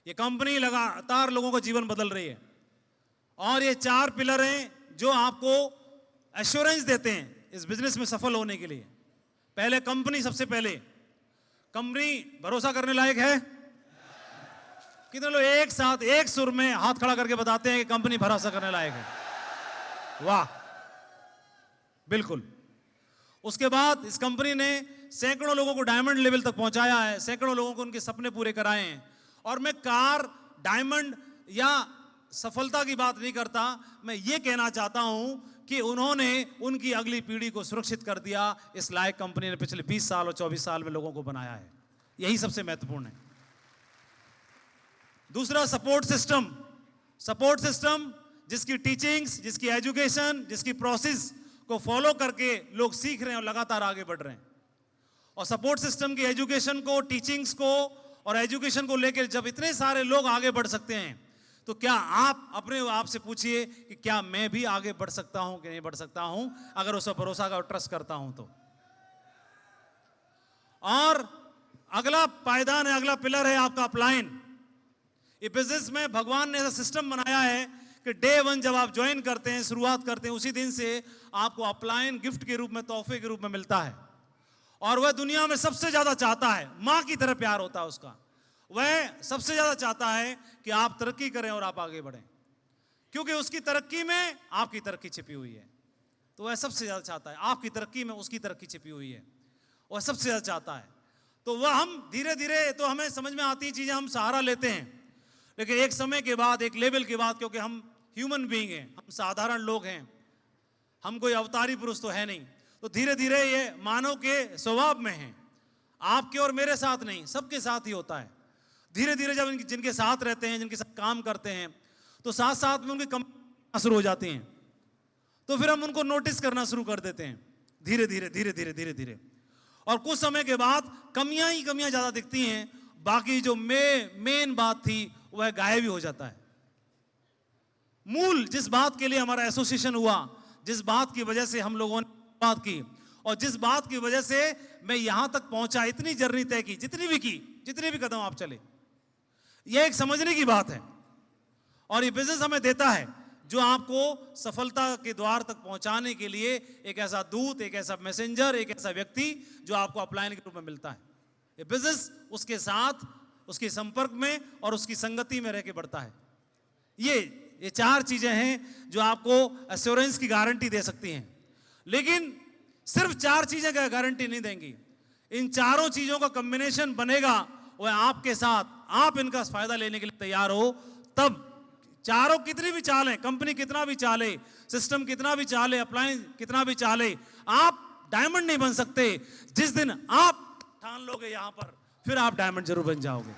ये कंपनी लगातार लोगों का जीवन बदल रही है और ये 4 पिलर हैं जो आपको एश्योरेंस देते हैं इस बिजनेस में सफल होने के लिए। पहले कंपनी, सबसे पहले कंपनी भरोसा करने लायक है। कितने लोग एक साथ एक सुर में हाथ खड़ा करके बताते हैं कि कंपनी भरोसा करने लायक है? वाह, बिल्कुल। उसके बाद इस कंपनी ने सैकड़ों लोगों को डायमंड लेवल तक पहुंचाया है, सैकड़ों लोगों को उनके सपने पूरे कराए हैं। और मैं कार, डायमंड या सफलता की बात नहीं करता, मैं ये कहना चाहता हूं कि उन्होंने उनकी अगली पीढ़ी को सुरक्षित कर दिया। इस लायक कंपनी ने पिछले 20 साल और 24 साल में लोगों को बनाया है। यही सबसे महत्वपूर्ण है। दूसरा, सपोर्ट सिस्टम। सपोर्ट सिस्टम जिसकी टीचिंग्स, जिसकी एजुकेशन, जिसकी प्रोसेस को फॉलो करके लोग सीख रहे हैं और लगातार आगे बढ़ रहे हैं। और सपोर्ट सिस्टम की एजुकेशन को, टीचिंग्स को और एजुकेशन को लेकर जब इतने सारे लोग आगे बढ़ सकते हैं, तो क्या आप अपने आप से पूछिए कि क्या मैं भी आगे बढ़ सकता हूं कि नहीं बढ़ सकता हूं, अगर उस पर भरोसा का ट्रस्ट करता हूं तो। और अगला पायदान है, अगला पिलर है आपका अपलाइन। ये बिजनेस में भगवान ने ऐसा सिस्टम बनाया है कि डे 1 जब आप ज्वाइन करते हैं, शुरुआत करते हैं, उसी दिन से आपको अपलाइन गिफ्ट के रूप में, तोहफे के रूप में मिलता है। और वह दुनिया में सबसे ज्यादा चाहता है, मां की तरह प्यार होता है उसका, वह सबसे ज्यादा चाहता है कि आप तरक्की करें और आप आगे बढ़ें, क्योंकि उसकी तरक्की में आपकी तरक्की छिपी हुई है। तो वह सबसे ज्यादा चाहता है, आपकी तरक्की में उसकी तरक्की छिपी हुई है, वह सबसे ज्यादा चाहता है। तो वह हम धीरे धीरे, तो हमें समझ में आती चीजें हम सहारा लेते हैं, लेकिन एक समय के बाद, एक लेवल के बाद, क्योंकि हम ह्यूमन बीइंग हैं, हम साधारण लोग हैं, हम कोई अवतारी पुरुष तो है नहीं, तो धीरे धीरे ये मानव के स्वभाव में है। आपके और मेरे साथ नहीं, सबके साथ ही होता है। धीरे धीरे जब जिनके साथ रहते हैं, जिनके साथ काम करते हैं, तो साथ साथ में उनकी कमियां शुरू हो जाती हैं, तो फिर हम उनको नोटिस करना शुरू कर देते हैं धीरे धीरे धीरे धीरे धीरे धीरे। और कुछ समय के बाद कमियां ही कमियां ज्यादा दिखती हैं, बाकी जो मेन बात थी वह गायब ही हो जाता है। मूल जिस बात के लिए हमारा एसोसिएशन हुआ, जिस बात की वजह से हम लोगों ने बात की, और जिस बात की वजह से मैं यहां तक पहुंचा, इतनी जर्नी तय की, जितनी भी कदम आप चले, यह एक समझने की बात है। और ये बिजनेस हमें देता है जो आपको सफलता के द्वार तक पहुंचाने के लिए एक ऐसा दूत, एक ऐसा मैसेंजर, एक ऐसा व्यक्ति जो आपको अपलाइन के रूप में मिलता है। ये बिजनेस उसके साथ, उसके संपर्क में और उसकी संगति में रह के बढ़ता है। ये 4 चीजें हैं जो आपको एश्योरेंस की गारंटी दे सकती हैं। लेकिन सिर्फ 4 चीजें का गारंटी नहीं देंगी। इन चारों चीजों का कॉम्बिनेशन बनेगा, वह आपके साथ, आप इनका फायदा लेने के लिए तैयार हो, तब चारों कितनी भी चालें, कंपनी कितना भी चाले, सिस्टम कितना भी चाले, अप्लायंस कितना भी चाले, आप डायमंड नहीं बन सकते। जिस दिन आप ठान लोगे यहां पर, फिर आप डायमंड जरूर बन जाओगे।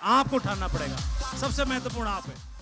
आपको ठानना पड़ेगा, सबसे महत्वपूर्ण आप है।